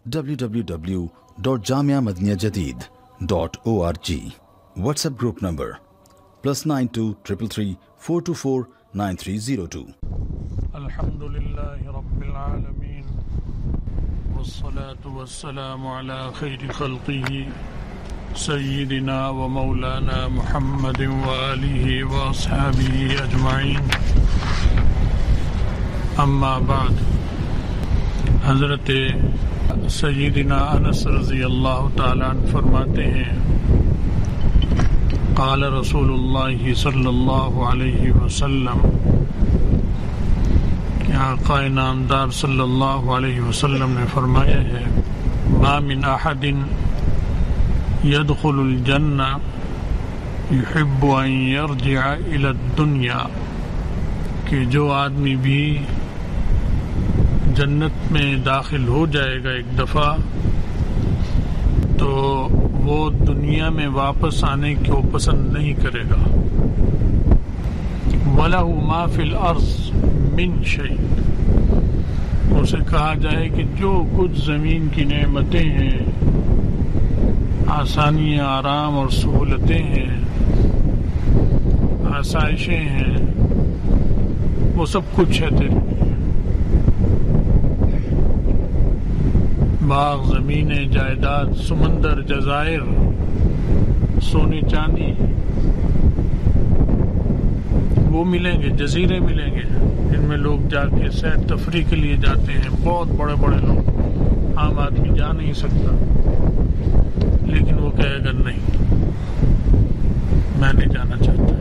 www.jamiamadiniyajadid.org. WhatsApp group number +92 333 424 9302. الحمدللہ رب العالمین والصلاة والسلام على خیر خلقہ سیدنا و مولانا محمد وآلہ واصحابہ اجمعین. اما بعد. حضرت سیدنا انس رضی اللہ تعالیٰ عنہ فرماتے ہیں قال رسول اللہ صلی اللہ علیہ وسلم کہ آقا نامدار صلی اللہ علیہ وسلم نے فرمایا ہے ما من احد يدخل الجنة يحب ان يرجع الى الدنيا کہ جو آدمی بھی جنت میں داخل ہو جائے گا ایک دفعہ تو وہ دنیا میں واپس آنے کو پسند نہیں کرے گا. وَلَهُ مَا فِي الْأَرْضِ مِنْ شَيْءٍ اسے کہا جائے کہ جو کچھ زمین کی نعمتیں ہیں، آسانیاں، آرام اور سہولتیں ہیں، آسائشیں ہیں، وہ سب کچھ ہے تیرے لیے. باغ، زمینیں، جائیداد، سمندر، جزائر، سونے چاندی وہ ملیں گے، جزیرے ملیں گے جن میں لوگ جا کے سیر تفریح کے لیے جاتے ہیں. بہت بڑے بڑے لوگ، عام آدمی جا نہیں سکتا، لیکن وہ کہے گا نہیں، میں نہیں جانا چاہتا.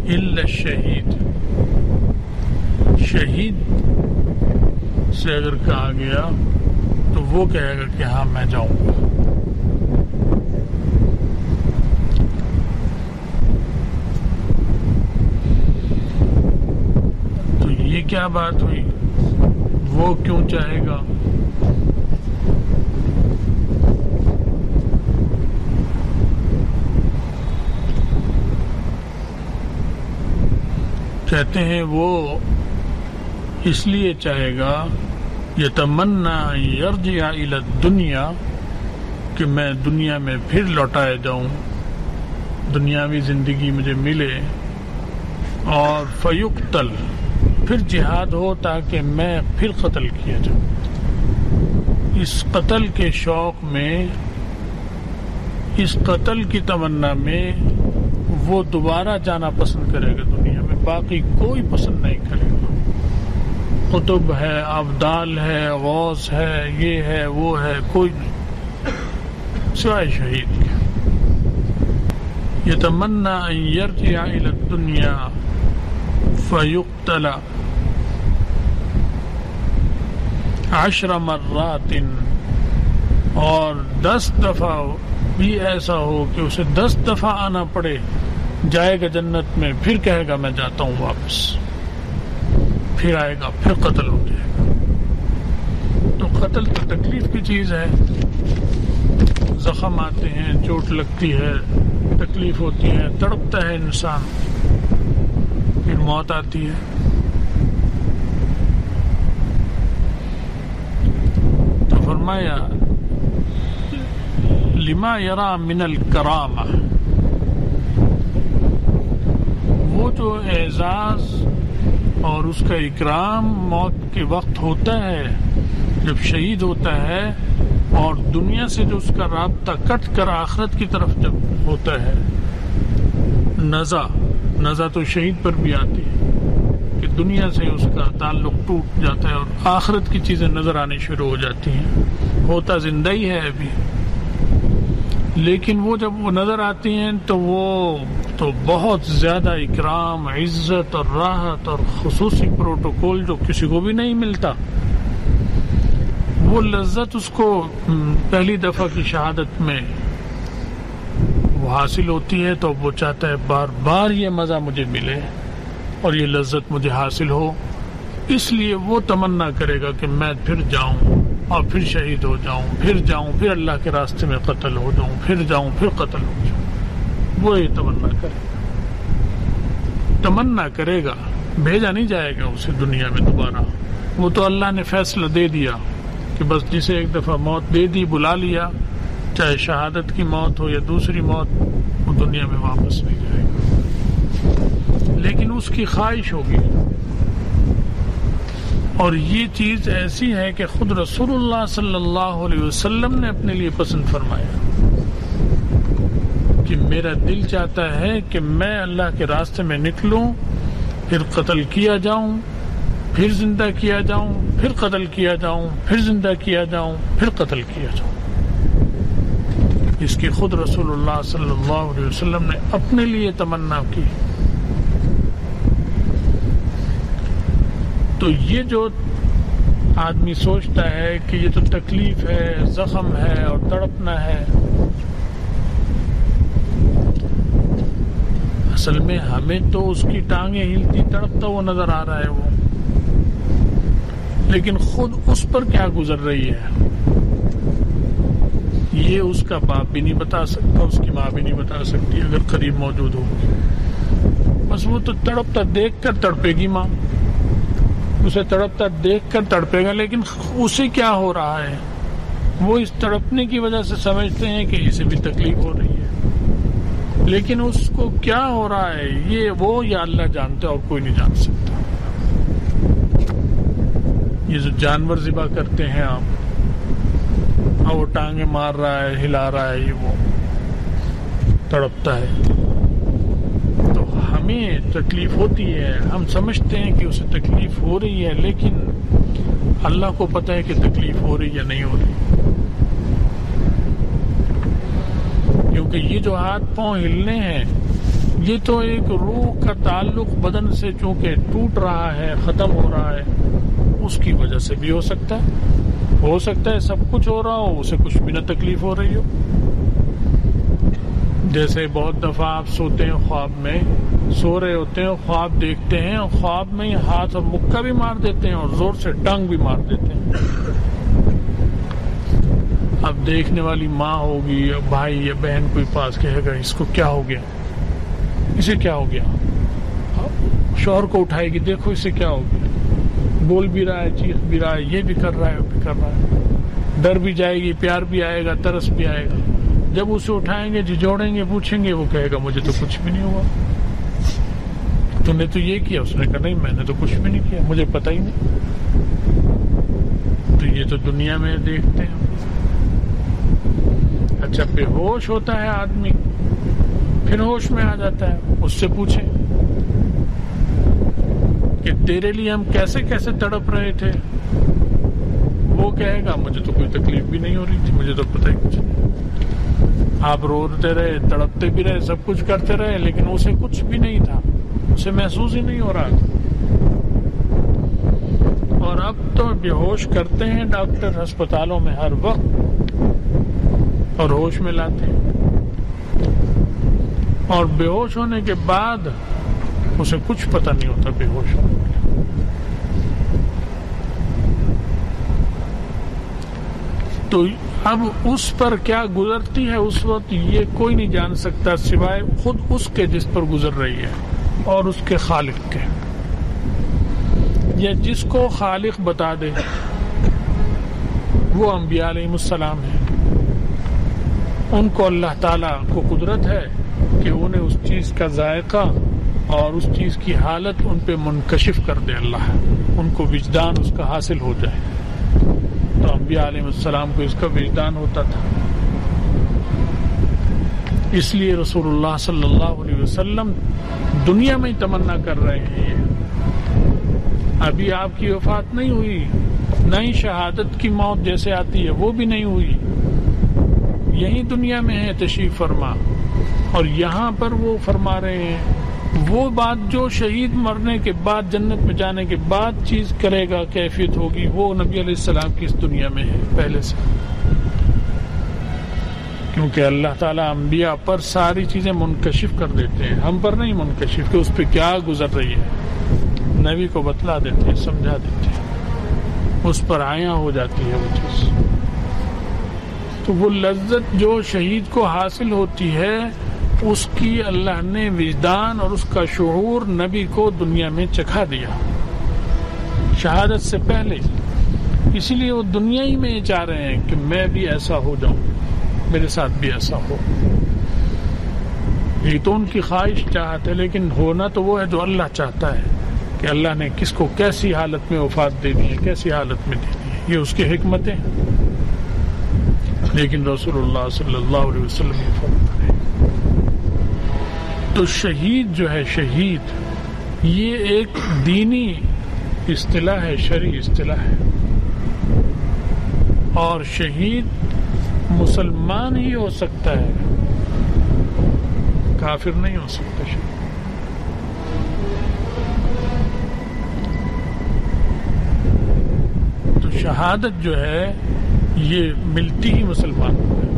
الا الشہید، شہید سے اگر کہا گیا تو وہ کہے گا کہ ہاں میں جاؤں گا. تو یہ کیا بات ہوئی؟ وہ کیوں چاہے گا؟ کہتے ہیں وہ اس لیے چاہے گا یتمنا یرجع الی الدنیا کہ میں دنیا میں پھر لوٹائے جاؤں، دنیاوی زندگی مجھے ملے، اور فیقتل، پھر جہاد ہو تاکہ میں پھر قتل کیا جاؤں. اس قتل کے شوق میں، اس قتل کی تمنا میں وہ دوبارہ جانا پسند کرے گا دنیا میں، باقی کوئی پسند نہیں کرے گا. قطب ہے، ابدال ہے، غوث ہے، یہ ہے، وہ ہے، کوئی نہیں سوائے شہید کے. یتمنا ان یرجع الی الدنیا فیقتل 10 مرات، اور 10 دفعہ بھی ایسا ہو کہ اسے 10 دفعہ آنا پڑے، جائے گا جنت میں، پھر کہے گا میں جاتا ہوں واپس، پھر آئے گا، پھر قتل ہو جائے گا. تو قتل تو تکلیف کی چیز ہے، زخم آتے ہیں، چوٹ لگتی ہے، تکلیف ہوتی ہے، تڑپتا ہے انسان، پھر موت آتی ہے. تو فرمایا لما یرا من الکرامہ، وہ جو اعزاز اور اس کا اکرام موت کے وقت ہوتا ہے، جب شہید ہوتا ہے، اور دنیا سے جو اس کا رابطہ کٹ کر آخرت کی طرف جب ہوتا ہے، نزا تو شہید پر بھی آتی ہے کہ دنیا سے اس کا تعلق ٹوٹ جاتا ہے اور آخرت کی چیزیں نظر آنی شروع ہو جاتی ہیں. ہوتا زندہ ہی ہے ابھی، لیکن وہ جب وہ نظر آتی ہیں تو وہ تو بہت زیادہ اکرام، عزت اور راحت اور خصوصی پروٹوکول جو کسی کو بھی نہیں ملتا، وہ لذت اس کو پہلی دفعہ کی شہادت میں وہ حاصل ہوتی ہے، تو وہ چاہتا ہے بار بار یہ مزہ مجھے ملے اور یہ لذت مجھے حاصل ہو. اس لیے وہ تمنا کرے گا کہ میں پھر جاؤں اور پھر شہید ہو جاؤں، پھر جاؤں، پھر اللہ کے راستے میں قتل ہو جاؤں، پھر جاؤں، پھر قتل ہو جاؤں. وہ یہ تمنا کرے گا، بھیجا نہیں جائے گا اسے دنیا میں دوبارہ. وہ تو اللہ نے فیصلہ دے دیا کہ بس جسے ایک دفعہ موت دے دی، بلا لیا، چاہے شہادت کی موت ہو یا دوسری موت، وہ دنیا میں واپس نہیں جائے گا، لیکن اس کی خواہش ہوگی۔ اور یہ چیز ایسی ہے کہ خود رسول اللہ صلی اللہ علیہ وسلم نے اپنے لیے پسند فرمایا کہ میرا دل چاہتا ہے کہ میں اللہ کے راستے میں نکلوں، پھر قتل کیا جاؤں، پھر زندہ کیا جاؤں، پھر قتل کیا جاؤں، پھر زندہ کیا جاؤں، پھر قتل کیا جاؤں۔ اس کی خود رسول اللہ صلی اللہ علیہ وسلم نے اپنے لیے تمنا کی۔ تو یہ جو آدمی سوچتا ہے کہ یہ تو تکلیف ہے، زخم ہے اور تڑپنا ہے، اصل میں ہمیں تو اس کی ٹانگیں ہلتی تڑپتا ہوا نظر آ رہا ہے وہ، لیکن خود اس پر کیا گزر رہی ہے یہ اس کا باپ بھی نہیں بتا سکتا، اس کی ماں بھی نہیں بتا سکتی اگر قریب موجود ہو۔ بس وہ تو تڑپتا دیکھ کر تڑپے گی ماں، اسے تڑپتا دیکھ کر تڑپے گا، لیکن اسے کیا ہو رہا ہے وہ اس تڑپنے کی وجہ سے سمجھتے ہیں کہ اسے بھی تکلیف ہو رہی ہے، لیکن اس کو کیا ہو رہا ہے یہ وہ یا اللہ جانتا ہے اور کوئی نہیں جان سکتا۔ یہ جو جانور ذبح کرتے ہیں آپ، اور وہ ٹانگیں مار رہا ہے، ہلا رہا ہے، یہ وہ تڑپتا ہے، تو ہمیں تکلیف ہوتی ہے، ہم سمجھتے ہیں کہ اسے تکلیف ہو رہی ہے، لیکن اللہ کو پتہ ہے کہ تکلیف ہو رہی یا نہیں ہو رہی، کیونکہ یہ جو ہاتھ پاؤں ہلنے ہیں یہ تو ایک روح کا تعلق بدن سے چونکہ ٹوٹ رہا ہے، ختم ہو رہا ہے، اس کی وجہ سے بھی ہو سکتا ہے سب کچھ ہو رہا ہو، اسے کچھ بھی نہ تکلیف ہو رہی ہو۔ جیسے بہت دفعہ آپ سوتے ہیں، خواب میں سو رہے ہوتے ہیں، خواب دیکھتے ہیں اور خواب میں ہی ہاتھ اور مکہ بھی مار دیتے ہیں اور زور سے ٹانگ بھی مار دیتے ہیں۔ اب دیکھنے والی ماں ہوگی یا بھائی یا بہن کوئی پاس کہے گا اس کو کیا ہو گیا، اسے کیا ہو گیا، شوہر کو اٹھائے گی، دیکھو اسے کیا ہو گیا، بول بھی رہا ہے، چیخ بھی رہا ہے، یہ بھی کر رہا ہے، وہ بھی کر رہا ہے، ڈر بھی جائے گی، پیار بھی آئے گا، ترس بھی آئے گا۔ جب اسے اٹھائیں گے، جھجوڑیں گے، پوچھیں گے، وہ کہے گا مجھے تو کچھ بھی نہیں ہوا، تم نے تو یہ کیا، اس نے کہا نہیں میں نے تو کچھ بھی نہیں کیا، مجھے پتہ ہی نہیں۔ تو یہ تو دنیا میں دیکھتے ہیں۔ اچھا، بے ہوش ہوتا ہے آدمی، پھر ہوش میں آ جاتا ہے، اس سے پوچھیں کہ تیرے لیے ہم کیسے کیسے تڑپ رہے تھے، وہ کہے گا مجھے تو کوئی تکلیف بھی نہیں ہو رہی تھی، مجھے تو پتہ ہی کچھ نہیں، آپ روتے رہے، تڑپتے بھی رہے، سب کچھ کرتے رہے، لیکن اسے کچھ بھی نہیں تھا، اسے محسوس ہی نہیں ہو رہا تھا۔ اور اب تو بے ہوش کرتے ہیں ڈاکٹر ہسپتالوں میں ہر وقت اور ہوش میں لاتے ہیں، اور بے ہوش ہونے کے بعد اسے کچھ پتہ نہیں ہوتا بے ہوش ہونے کے۔ تو اب اس پر کیا گزرتی ہے اس وقت یہ کوئی نہیں جان سکتا سوائے خود اس کے جس پر گزر رہی ہے اور اس کے خالق کے، یا جس کو خالق بتا دے وہ انبیاء علیہ السلام ہیں، ان کو اللہ تعالیٰ کو قدرت ہے کہ انہیں اس چیز کا ذائقہ اور اس چیز کی حالت ان پہ منکشف کر دے، اللہ ان کو وجدان اس کا حاصل ہو جائے۔ تو انبیاء علیہ السلام کو اس کا وجدان ہوتا تھا، اس لیے رسول اللہ صلی اللہ علیہ وسلم دنیا میں ہی تمنا کر رہے ہیں۔ ابھی آپ کی وفات نہیں ہوئی، نہ ہی شہادت کی موت جیسے آتی ہے وہ بھی نہیں ہوئی، یہی دنیا میں ہے تشریف فرما، اور یہاں پر وہ فرما رہے ہیں وہ بات جو شہید مرنے کے بعد جنت میں جانے کے بعد چیز کرے گا، کیفیت ہوگی، وہ نبی علیہ السلام کی اس دنیا میں ہے پہلے سے، کیونکہ اللہ تعالیٰ انبیاء پر ساری چیزیں منکشف کر دیتے ہیں، ہم پر نہیں منکشف کہ اس پہ کیا گزر رہی ہے، نبی کو بتلا دیتے ہیں، سمجھا دیتے ہیں، اس پر عیاں ہو جاتی ہے وہ چیز۔ تو وہ لذت جو شہید کو حاصل ہوتی ہے اس کی اللہ نے وجدان اور اس کا شعور نبی کو دنیا میں چکھا دیا، شہادت سے پہلے. اسی لیے وہ دنیا ہی میں یہ چاہ رہے ہیں کہ میں بھی ایسا ہو جاؤں, میرے ساتھ بھی ایسا ہو. یہ تو ان کی خواہش چاہت ہے, لیکن ہونا تو وہ ہے جو اللہ چاہتا ہے کہ اللہ نے کس کو کیسی حالت میں وفات دے دی ہے, کیسی حالت میں دے دی ہے, یہ اس کی حکمتیں ہیں. لیکن رسول اللہ صلی اللہ علیہ وسلم یہ فرما رہے ہیں. تو شہید جو ہے, شہید یہ ایک دینی اصطلاح ہے, شرعی اصطلاح ہے. اور شہید مسلمان ہی ہو سکتا ہے, کافر نہیں ہو سکتا شہید. تو شہادت جو ہے یہ ملتی ہی مسلمان کو ہے,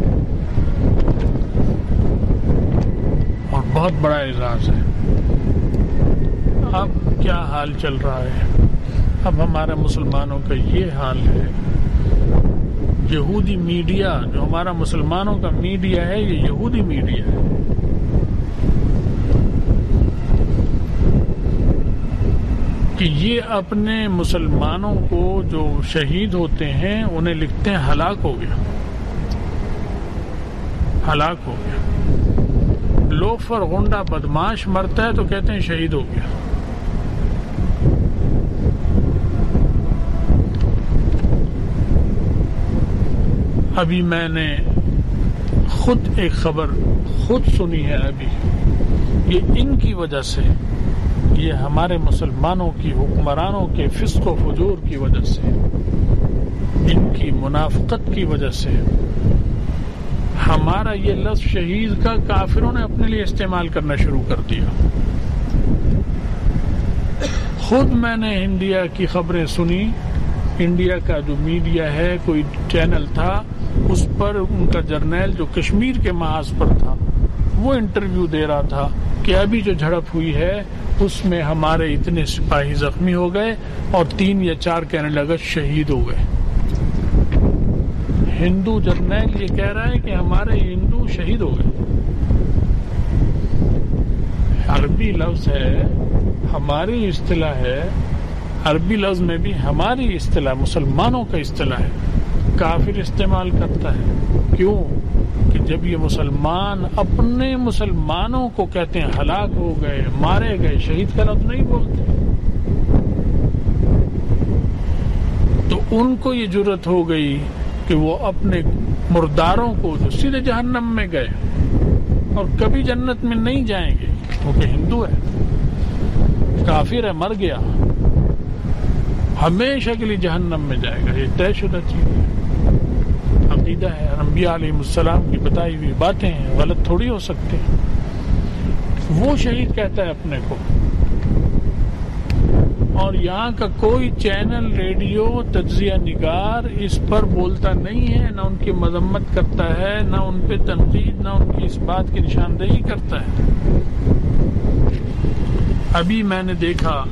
اور بہت بڑا اعزاز ہے. اب کیا حال چل رہا ہے؟ اب ہمارا مسلمانوں کا یہ حال ہے, یہودی میڈیا جو ہمارا مسلمانوں کا میڈیا ہے, یہ یہودی میڈیا ہے. کہ یہ اپنے مسلمانوں کو جو شہید ہوتے ہیں انہیں لکھتے ہیں ہلاک ہو گیا, ہلاک ہو گیا. لوفر غنڈہ بدماش مرتا ہے تو کہتے ہیں شہید ہو گیا. ابھی میں نے خود ایک خبر خود سنی ہے ابھی, یہ ان کی وجہ سے, یہ ہمارے مسلمانوں کی حکمرانوں کے فسق و فجور کی وجہ سے, ان کی منافقت کی وجہ سے ہمارا یہ لفظ شہید کا کافروں نے اپنے لیے استعمال کرنا شروع کر دیا. خود میں نے انڈیا کی خبریں سنی, انڈیا کا جو میڈیا ہے, کوئی چینل تھا, اس پر ان کا جرنیل جو کشمیر کے محاذ پر تھا وہ انٹرویو دے رہا تھا کہ ابھی جو جھڑپ ہوئی ہے اس میں ہمارے اتنے سپاہی زخمی ہو گئے اور 3 یا 4 کہنے لگا شہید ہو گئے. ہندو جرنیل یہ کہہ رہا ہے کہ ہمارے ہندو شہید ہو گئے. عربی لفظ ہے, ہماری اصطلاح ہے, عربی لفظ میں بھی ہماری اصطلاح, مسلمانوں کا اصطلاح ہے. کافر استعمال کرتا ہے. کیوں؟ کہ جب یہ مسلمان اپنے مسلمانوں کو کہتے ہیں ہلاک ہو گئے, مارے گئے, شہید کا لفظ نہیں بولتے, تو ان کو یہ جرأت ہو گئی کہ وہ اپنے مرداروں کو جو سیدھے جہنم میں گئے اور کبھی جنت میں نہیں جائیں گے کیونکہ ہندو ہے, کافر ہے, مر گیا, ہمیشہ کے لیے جہنم میں جائے گا, یہ طے شدہ چیز ہے, عقیدہ ہے. انبیاء علیہ السلام کی بتائی ہوئی باتیں ہیں, غلط تھوڑی ہو سکتے ہیں. وہ شہید کہتا ہے اپنے کو, اور یہاں کا کوئی چینل, ریڈیو, تجزیہ نگار اس پر بولتا نہیں ہے, نہ ان کی مذمت کرتا ہے, نہ ان پہ تنقید, نہ ان کی اس بات کی نشاندہی کرتا ہے. ابھی میں نے دیکھا,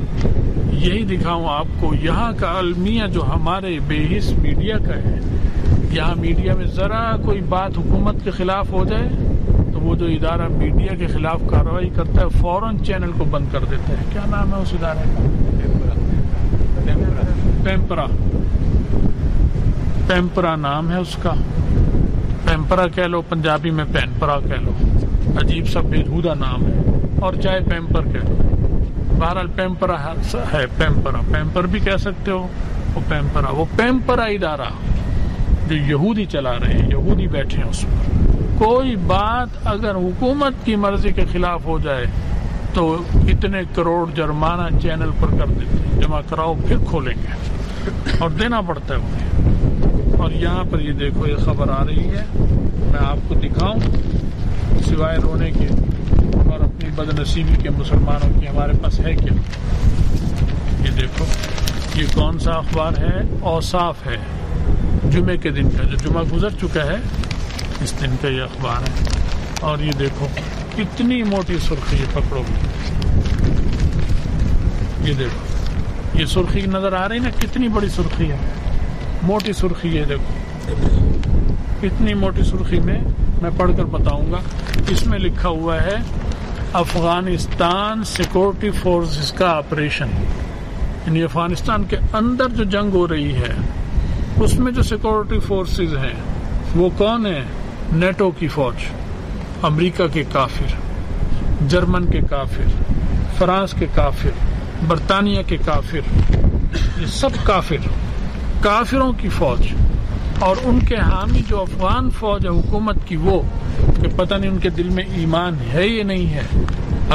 یہی دکھاؤں آپ کو, یہاں کا المیہ جو ہمارے بے حس میڈیا کا ہے, یہاں میڈیا میں ذرا کوئی بات حکومت کے خلاف ہو جائے تو وہ جو ادارہ میڈیا کے خلاف کارروائی کرتا ہے فوراً چینل کو بند کر دیتا ہے. کیا نام ہے اس ادارے کا؟ پیمپرا. پیمپرا نام ہے اس کا. پیمپرا کہہ لو, پنجابی میں پینپرا کہہ لو, عجیب سا بےہودہ نام ہے, اور چاہے پیمپر کہہ لو, بہرحال پیمپرا ہے. پیمپرا, پیمپر بھی کہہ سکتے ہو, وہ پیمپرا. وہ پیمپرا ادارہ جو یہودی چلا رہے ہیں, یہودی بیٹھے ہیں اس پر, کوئی بات اگر حکومت کی مرضی کے خلاف ہو جائے تو اتنے کروڑ جرمانہ چینل پر کر دیتے ہیں, جمع کراؤ پھر کھولیں گے, اور دینا پڑتا ہے انہیں. اور یہاں پر یہ دیکھو, یہ خبر آ رہی ہے, میں آپ کو دکھاؤں, سوائے رونے کے اور اپنی بدنصیبی کے مسلمانوں کی ہمارے پاس ہے کیا. یہ دیکھو, یہ کون سا اخبار ہے؟ اوصاف ہے, جمعے کے دن کا, جو جمعہ گزر چکا ہے اس دن کا یہ اخبار ہے. اور یہ دیکھو کتنی موٹی سرخی ہے, پکڑو, یہ دیکھو, یہ سرخی نظر آ رہی نا, کتنی بڑی سرخی ہے, موٹی سرخی ہے. دیکھو اتنی موٹی سرخی میں پڑھ کر بتاؤں گا. اس میں لکھا ہوا ہے افغانستان سیکورٹی فورسز کا آپریشن. یعنی افغانستان کے اندر جو جنگ ہو رہی ہے اس میں جو سیکورٹی فورسز ہیں وہ کون ہیں؟ نیٹو کی فوج، امریکہ کے کافر، جرمن کے کافر، فرانس کے کافر، برطانیہ کے کافر، یہ سب کافروں کی فوج، اور ان کے حامی جو افغان فوج ہے حکومت کی، وہ کہ پتہ نہیں ان کے دل میں ایمان ہے یا نہیں ہے.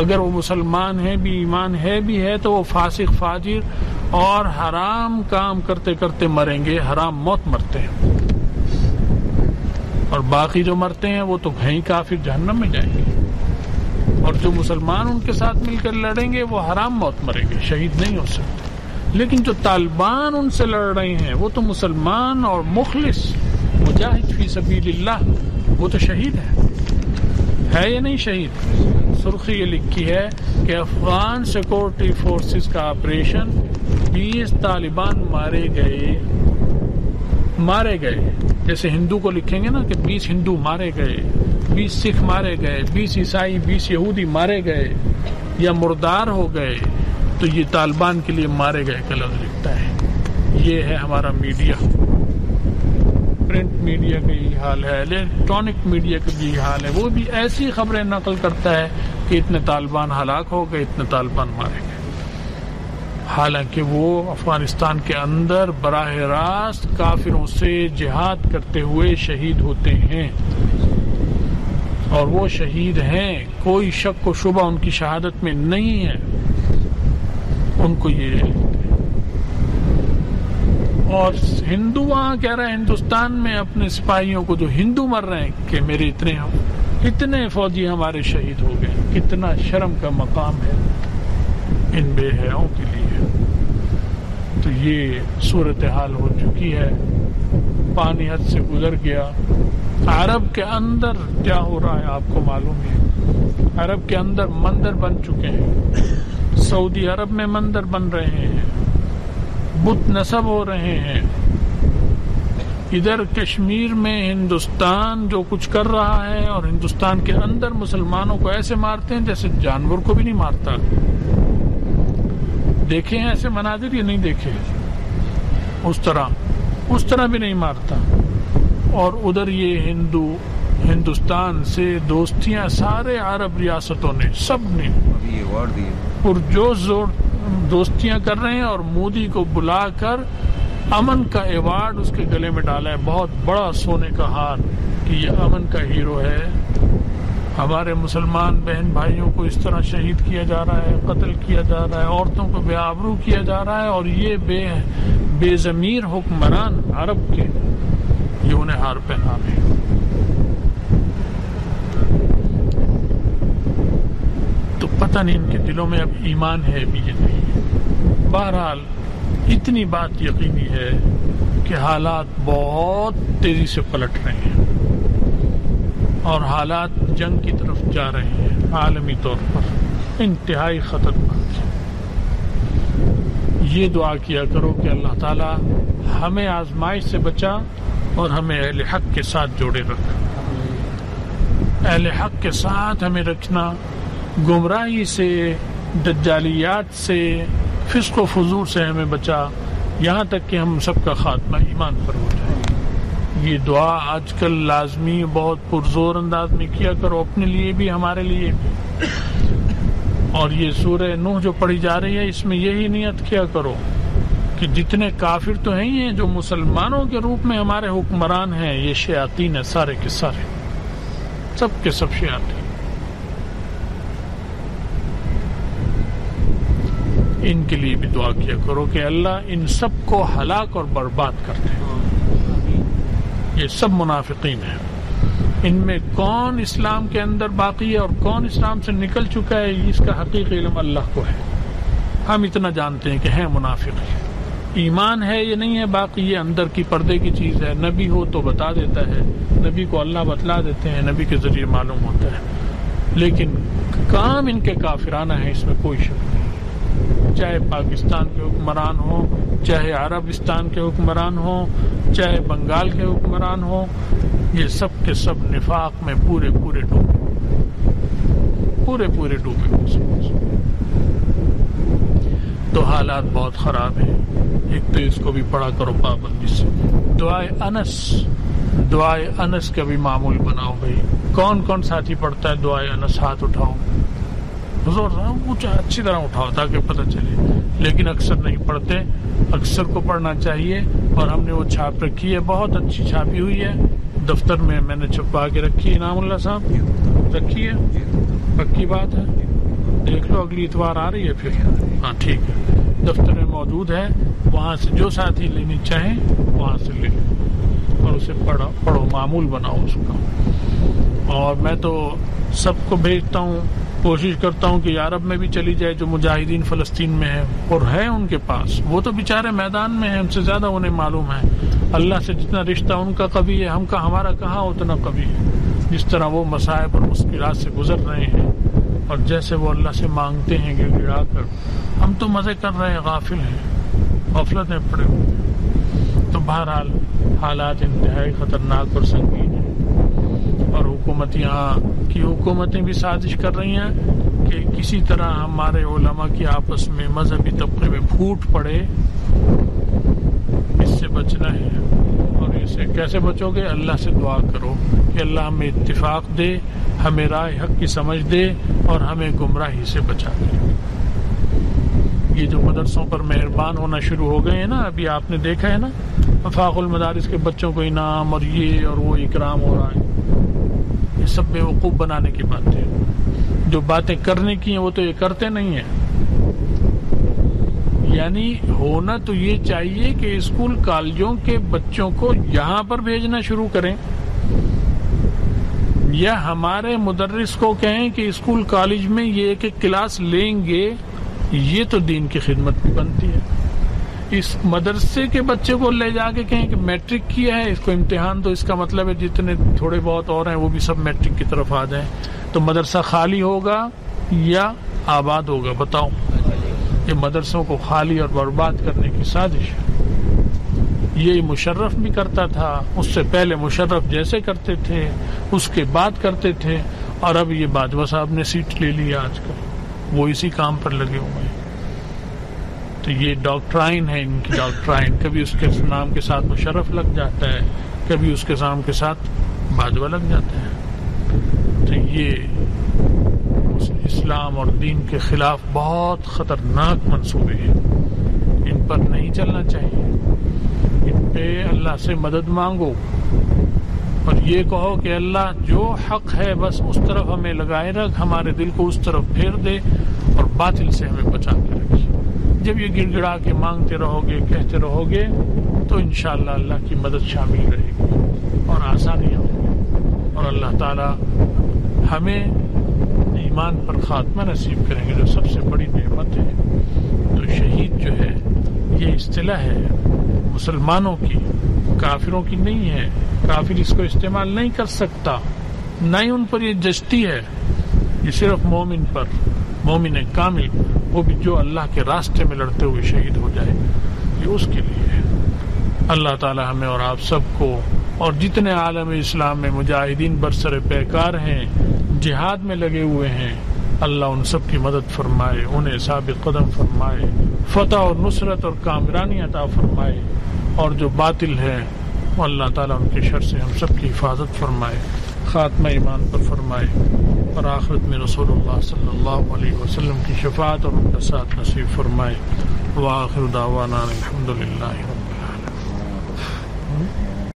اگر وہ مسلمان ہیں بھی، ایمان ہے بھی ہے، تو وہ فاسق فاجر اور حرام کام کرتے کرتے مریں گے، حرام موت مرتے ہیں. اور باقی جو مرتے ہیں وہ تو کہیں کافر جہنم میں جائیں گے، اور جو مسلمان ان کے ساتھ مل کر لڑیں گے وہ حرام موت مریں گے، شہید نہیں ہو سکتے. لیکن جو طالبان ان سے لڑ رہے ہیں وہ تو مسلمان اور مخلص مجاہد فی سبیل اللہ، وہ تو شہید ہے یا نہیں شہید؟ سرخی یہ لکھی ہے کہ افغان سیکورٹی فورسز کا آپریشن 20 طالبان مارے گئے. جیسے ہندو کو لکھیں گے نا کہ 20 ہندو مارے گئے، 20 سکھ مارے گئے، 20 عیسائی، 20 یہودی مارے گئے یا مردار ہو گئے، تو یہ طالبان کے لیے مارے گئے کا لفظ لکھتا ہے. یہ ہے ہمارا میڈیا، پرنٹ میڈیا کا یہی حال ہے، الیکٹرانک میڈیا کا بھی یہی حال ہے. وہ بھی ایسی خبریں نقل کرتا ہے کہ اتنے طالبان ہلاک ہو گئے، اتنے طالبان مارے گئے، حالانکہ وہ افغانستان کے اندر براہ راست کافروں سے جہاد کرتے ہوئے شہید ہوتے ہیں، اور وہ شہید ہیں، کوئی شک و شبہ ان کی شہادت میں نہیں ہے. ان کو یہ اور ہندو وہاں کہہ رہے ہیں ہندوستان میں اپنے سپاہیوں کو جو ہندو مر رہے ہیں کہ میرے اتنے فوجی ہمارے شہید ہو گئے. کتنا شرم کا مقام ہے ان بے حیاؤں کے لیے. تو یہ صورتحال ہو چکی ہے، پانی حد سے گزر گیا. عرب کے اندر کیا ہو رہا ہے آپ کو معلوم ہے؟ عرب کے اندر مندر بن چکے ہیں، سعودی عرب میں مندر بن رہے ہیں، بت نصب ہو رہے ہیں. ادھر کشمیر میں ہندوستان جو کچھ کر رہا ہے، اور ہندوستان کے اندر مسلمانوں کو ایسے مارتے ہیں جیسے جانور کو بھی نہیں مارتا. دیکھے ہیں ایسے مناظر یا نہیں دیکھے؟ اس طرح بھی نہیں مارتا. اور ادھر یہ ہندوستان سے دوستیاں سارے عرب ریاستوں نے سب نے پرجوش دوستیاں کر رہے ہیں، اور مودی کو بلا کر امن کا ایوارڈ اس کے گلے میں ڈالا ہے، بہت بڑا سونے کا ہار کہ یہ امن کا ہیرو ہے. ہمارے مسلمان بہن بھائیوں کو اس طرح شہید کیا جا رہا ہے، قتل کیا جا رہا ہے، عورتوں کو بے آبرو کیا جا رہا ہے، اور یہ بے ضمیر حکمران عرب کے یہ انہیں ہار پہنا رہے ہیں. تو پتہ نہیں ان کے دلوں میں اب ایمان ہے بھی یا نہیں. بہرحال اتنی بات یقینی ہے کہ حالات بہت تیزی سے پلٹ رہے ہیں، اور حالات جنگ کی طرف جا رہے ہیں، عالمی طور پر انتہائی خطرناک. یہ دعا کیا کرو کہ اللہ تعالی ہمیں آزمائش سے بچا اور ہمیں اہل حق کے ساتھ جوڑے رکھ. اہل حق کے ساتھ ہمیں رکھنا، گمراہی سے، دجالیات سے، فسق و فجور سے ہمیں بچا، یہاں تک کہ ہم سب کا خاتمہ ایمان پر ہو جائے. یہ دعا آج کل لازمی بہت پرزور انداز میں کیا کرو، اپنے لیے بھی ہمارے لیے بھی. اور یہ سورہ نوح جو پڑھی جا رہی ہے اس میں یہی نیت کیا کرو کہ جتنے کافر تو ہیں ہی ہیں، جو مسلمانوں کے روپ میں ہمارے حکمران ہیں یہ شیاطین ہیں، سارے کے سارے، سب کے سب شیاطین. ان کے لیے بھی دعا کیا کرو کہ اللہ ان سب کو ہلاک اور برباد کر دے. یہ سب منافقین ہیں، ان میں کون اسلام کے اندر باقی ہے اور کون اسلام سے نکل چکا ہے اس کا حقیقی علم اللہ کو ہے. ہم اتنا جانتے ہیں کہ ہیں منافق. ایمان ہے یہ نہیں ہے باقی یہ اندر کی پردے کی چیز ہے. نبی ہو تو بتا دیتا ہے، نبی کو اللہ بتلا دیتے ہیں، نبی کے ذریعے معلوم ہوتا ہے. لیکن کام ان کے کافرانہ ہے، اس میں کوئی شک نہیں. چاہے پاکستان کے حکمران ہوں، چاہے عربستان کے حکمران ہوں، چاہے بنگال کے حکمران ہوں، یہ سب کے سب نفاق میں پورے ڈوبے. تو حالات بہت خراب ہیں. ایک تو اس کو بھی پڑھا کرو پابندی سے. دعائے انس کا بھی معمول بناؤ بھائی. کون کون ساتھی پڑھتا ہے دعائے انس؟ ہاتھ اٹھاؤ. حضور اچھی طرح اٹھاؤ تاکہ پتہ چلے. لیکن اکثر نہیں پڑھتے. اکثر کو پڑھنا چاہیے. اور ہم نے وہ چھاپ رکھی ہے, بہت اچھی چھاپی ہوئی ہے دفتر میں نے چھپا کے رکھی ہے. انعام اللہ صاحب رکھی ہے, پکی بات ہے. دیکھ لو اگلی اتوار آ رہی ہے پھر. ہاں ٹھیک ہے, دفتر میں موجود ہے. وہاں سے جو ساتھی لینی چاہیں وہاں سے لے لیں اور اسے پڑھو, معمول بناؤ اس کا. اور میں تو سب کو بھیجتا ہوں, کوشش کرتا ہوں کہ یارب میں بھی چلی جائے جو مجاہدین فلسطین میں ہیں اور ہے ان کے پاس. وہ تو بیچارے میدان میں ہیں, ان سے زیادہ انہیں معلوم ہے. اللہ سے جتنا رشتہ ان کا قوی ہے, ہمارا کہاں اتنا قوی ہے. جس طرح وہ مصائب اور مشکلات سے گزر رہے ہیں اور جیسے وہ اللہ سے مانگتے ہیں گڑ گڑا کر, ہم تو مزے کر رہے ہیں, غافل ہیں, غفلت میں پڑے ہوئے ہیں. تو بہرحال حالات انتہائی خطرناک اور سنگین ہیں. اور حکومتیں بھی سازش کر رہی ہیں کہ کسی طرح ہمارے علماء کی آپس میں مذہبی طبقے میں پھوٹ پڑے. اس سے بچنا ہے. اور اسے کیسے بچو گے؟ اللہ سے دعا کرو کہ اللہ ہمیں اتفاق دے, ہمیں راہ حق کی سمجھ دے اور ہمیں گمراہی سے بچا دے. یہ جو مدرسوں پر مہربان ہونا شروع ہو گئے ہیں نا, ابھی آپ نے دیکھا ہے نا, وفاق المدارس کے بچوں کو انعام اور یہ اور وہ اکرام ہو رہا ہے. یہ سب بیوقوف بنانے کی باتیں. جو باتیں کرنے کی ہیں وہ تو یہ کرتے نہیں ہیں. یعنی ہونا تو یہ چاہیے کہ اسکول کالجوں کے بچوں کو یہاں پر بھیجنا شروع کریں, یا ہمارے مدرس کو کہیں کہ اسکول کالج میں یہ ایک کلاس لیں گے. یہ تو دین کی خدمت بھی بنتی ہے. اس مدرسے کے بچے کو لے جا کے کہیں کہ میٹرک کیا ہے, اس کو امتحان دو. اس کا مطلب ہے جتنے تھوڑے بہت اور ہیں وہ بھی سب میٹرک کی طرف آ جائیں. تو مدرسہ خالی ہوگا یا آباد ہوگا؟ بتاؤ. یہ مدرسوں کو خالی اور برباد کرنے کی سازش ہے. یہ مشرف بھی کرتا تھا, اس سے پہلے مشرف جیسے کرتے تھے اس کے بعد کرتے تھے, اور اب یہ باجوہ صاحب نے سیٹ لے لی آج کل, وہ اسی کام پر لگے ہوئے ہیں. تو یہ ڈاکٹرائن ہے ان کی ڈاکٹرائن. کبھی اس کے نام کے ساتھ مشرف لگ جاتا ہے, کبھی اس کے نام کے ساتھ باجوہ لگ جاتا ہے. تو یہ اسلام اور دین کے خلاف بہت خطرناک منصوبے ہیں. ان پر نہیں چلنا چاہیے. ان پہ اللہ سے مدد مانگو اور یہ کہو کہ اللہ جو حق ہے بس اس طرف ہمیں لگائے رکھ, ہمارے دل کو اس طرف پھیر دے اور باطل سے ہمیں بچا کے رکھے. جب یہ گڑ گڑا کے مانگتے رہو گے, کہتے رہو گے, تو انشاءاللہ اللہ کی مدد شامل رہے گی اور آسانی ہوگی. اور اللہ تعالی ہمیں ایمان پر خاتمہ نصیب کریں گے جو سب سے بڑی نعمت ہے. تو شہید جو ہے یہ اصطلاح ہے مسلمانوں کی, کافروں کی نہیں ہے. کافر اس کو استعمال نہیں کر سکتا, نہ ہی ان پر یہ جچتی ہے. یہ صرف مومن پر, مومن کامل پر, وہ بھی جو اللہ کے راستے میں لڑتے ہوئے شہید ہو جائے, یہ اس کے لیے ہے. اللہ تعالی ہمیں اور آپ سب کو اور جتنے عالم اسلام میں مجاہدین برسر پیکار ہیں, جہاد میں لگے ہوئے ہیں, اللہ ان سب کی مدد فرمائے, انہیں ثابت قدم فرمائے, فتح اور نصرت اور کامرانی عطا فرمائے. اور جو باطل ہے وہ اللہ تعالیٰ ان کے شر سے ہم سب کی حفاظت فرمائے, خاتمہ ایمان پر فرمائے, اور آخرت میں رسول اللہ صلی اللہ علیہ وسلم کی شفاعت اور ان کا ساتھ نصیب فرمائے. وآخر دعوانا الحمدللہ.